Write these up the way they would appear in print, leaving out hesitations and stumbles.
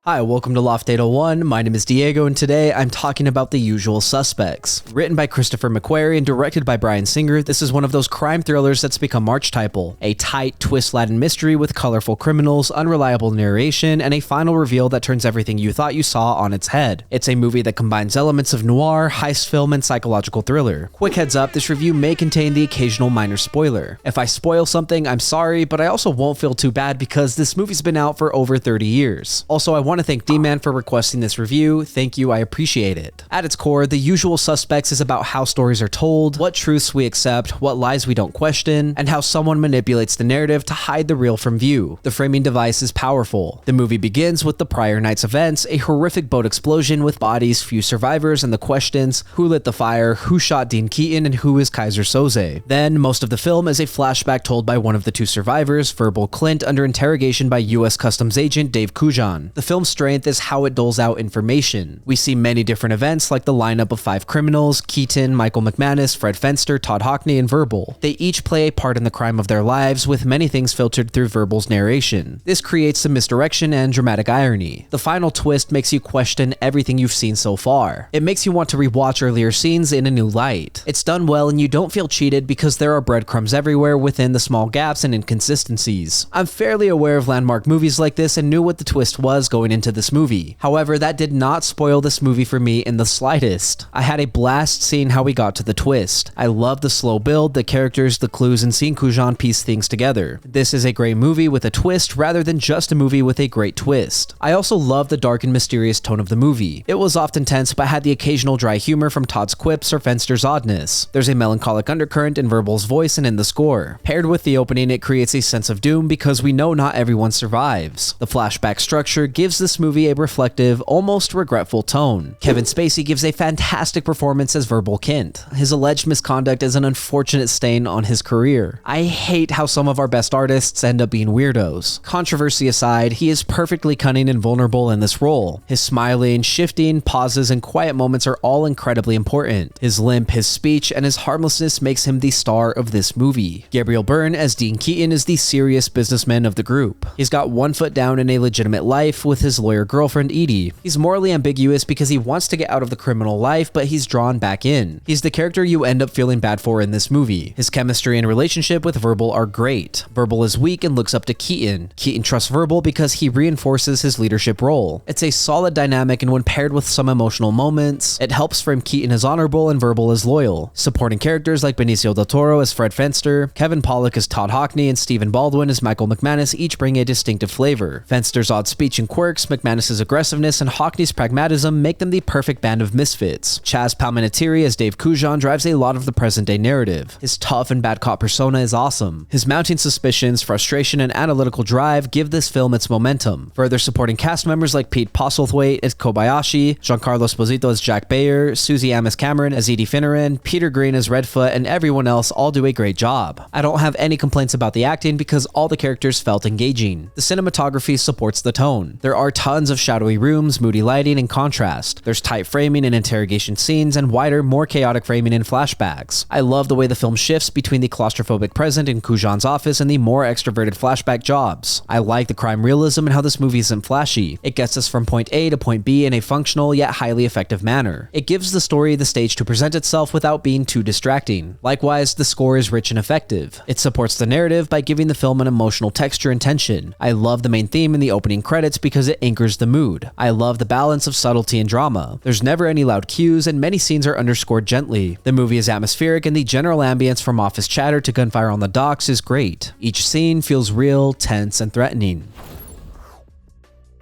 Hi, welcome to Loft 801. My name is Diego, and today I'm talking about The Usual Suspects. Written by Christopher McQuarrie and directed by Bryan Singer, this is one of those crime thrillers that's become archetypal. A tight, twist-laden mystery with colorful criminals, unreliable narration, and a final reveal that turns everything you thought you saw on its head. It's a movie that combines elements of noir, heist film, and psychological thriller. Quick heads up, this review may contain the occasional minor spoiler. If I spoil something, I'm sorry, but I also won't feel too bad because this movie's been out for over 30 years. Also, I want to thank D-Man for requesting this review. Thank you, I appreciate it. At its core, The Usual Suspects is about how stories are told, what truths we accept, what lies we don't question, and how someone manipulates the narrative to hide the real from view. The framing device is powerful. The movie begins with the prior night's events, a horrific boat explosion with bodies, few survivors, and the questions: who lit the fire, who shot Dean Keaton, and who is Keysersoze? Then, most of the film is a flashback told by one of the two survivors, verbalkint, under interrogation by U.S. Customs agent Dave Kujan. The film's strength is how it doles out information. We see many different events like the lineup of 5 criminals: Keaton, Michael McManus, Fred Fenster, Todd Hockney, and Verbal. They each play a part in the crime of their lives, with many things filtered through Verbal's narration. This creates some misdirection and dramatic irony. The final twist makes you question everything you've seen so far. It makes you want to rewatch earlier scenes in a new light. It's done well and you don't feel cheated because there are breadcrumbs everywhere within the small gaps and inconsistencies. I'm fairly aware of landmark movies like this and knew what the twist was going into this movie. However, that did not spoil this movie for me in the slightest. I had a blast seeing how we got to the twist. I love the slow build, the characters, the clues, and seeing Kujan piece things together. This is a great movie with a twist rather than just a movie with a great twist. I also love the dark and mysterious tone of the movie. It was often tense but had the occasional dry humor from Todd's quips or Fenster's oddness. There's a melancholic undercurrent in Verbal's voice and in the score. Paired with the opening, it creates a sense of doom because we know not everyone survives. The flashback structure gives this movie a reflective, almost regretful tone. Kevin Spacey gives a fantastic performance as verbalkint. His alleged misconduct is an unfortunate stain on his career. I hate how some of our best artists end up being weirdos. Controversy aside, he is perfectly cunning and vulnerable in this role. His smiling, shifting, pauses, and quiet moments are all incredibly important. His limp, his speech, and his harmlessness makes him the star of this movie. Gabriel Byrne as Dean Keaton is the serious businessman of the group. He's got one foot down in a legitimate life with his lawyer girlfriend Edie. He's morally ambiguous because he wants to get out of the criminal life, but he's drawn back in. He's the character you end up feeling bad for in this movie. His chemistry and relationship with Verbal are great. Verbal is weak and looks up to Keaton. Keaton trusts Verbal because he reinforces his leadership role. It's a solid dynamic, and when paired with some emotional moments, it helps frame Keaton as honorable and Verbal as loyal. Supporting characters like Benicio del Toro as Fred Fenster, Kevin Pollak as Todd Hockney, and Stephen Baldwin as Michael McManus each bring a distinctive flavor. Fenster's odd speech and quirks, McManus's aggressiveness, and Hockney's pragmatism make them the perfect band of misfits. Chaz Palminteri as Dave Kujan drives a lot of the present-day narrative. His tough and bad cop persona is awesome. His mounting suspicions, frustration, and analytical drive give this film its momentum. Further supporting cast members like Pete Postlethwaite as Kobayashi, Giancarlo Esposito as Jack Bayer, Susie Amos Cameron as Edie Finneran, Peter Green as Redfoot, and everyone else all do a great job. I don't have any complaints about the acting because all the characters felt engaging. The cinematography supports the tone. There are tons of shadowy rooms, moody lighting, and contrast. There's tight framing in interrogation scenes and wider, more chaotic framing in flashbacks. I love the way the film shifts between the claustrophobic present in Kujan's office and the more extroverted flashback jobs. I like the crime realism and how this movie isn't flashy. It gets us from point A to point B in a functional yet highly effective manner. It gives the story the stage to present itself without being too distracting. Likewise, the score is rich and effective. It supports the narrative by giving the film an emotional texture and tension. I love the main theme in the opening credits because it anchors the mood. I love the balance of subtlety and drama. There's never any loud cues, and many scenes are underscored gently. The movie is atmospheric, and the general ambience from office chatter to gunfire on the docks is great. Each scene feels real, tense, and threatening.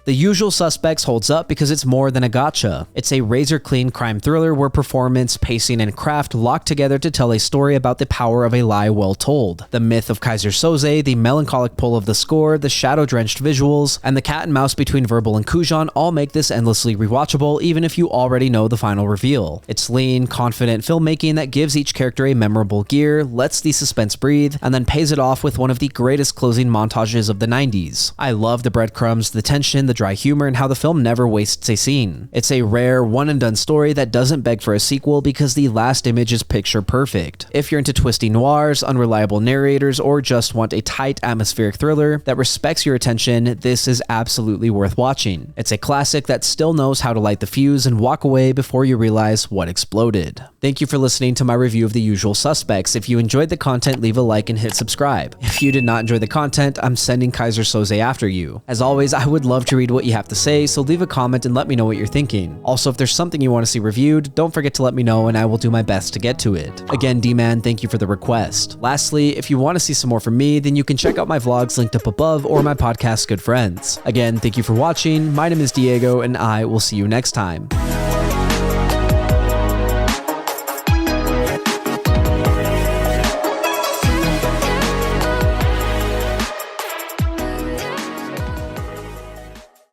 The Usual Suspects holds up because it's more than a gotcha. It's a razor-clean crime thriller where performance, pacing, and craft lock together to tell a story about the power of a lie well told. The myth of Keysersoze, the melancholic pull of the score, the shadow-drenched visuals, and the cat and mouse between Verbal and Kujan all make this endlessly rewatchable even if you already know the final reveal. It's lean, confident filmmaking that gives each character a memorable gear, lets the suspense breathe, and then pays it off with one of the greatest closing montages of the 90s. I love the breadcrumbs, the tension, the dry humor and how the film never wastes a scene. It's a rare, one-and-done story that doesn't beg for a sequel because the last image is picture perfect. If you're into twisty noirs, unreliable narrators, or just want a tight atmospheric thriller that respects your attention, this is absolutely worth watching. It's a classic that still knows how to light the fuse and walk away before you realize what exploded. Thank you for listening to my review of The Usual Suspects. If you enjoyed the content, leave a like and hit subscribe. If you did not enjoy the content, I'm sending keysersoze after you. As always, I would love to read what you have to say, so leave a comment and let me know what you're thinking. Also, if there's something you want to see reviewed, don't forget to let me know and I will do my best to get to it. Again, D-Man, thank you for the request. Lastly, if you want to see some more from me, then you can check out my vlogs linked up above or my podcast, Good Friends. Again, thank you for watching. My name is Diego and I will see you next time.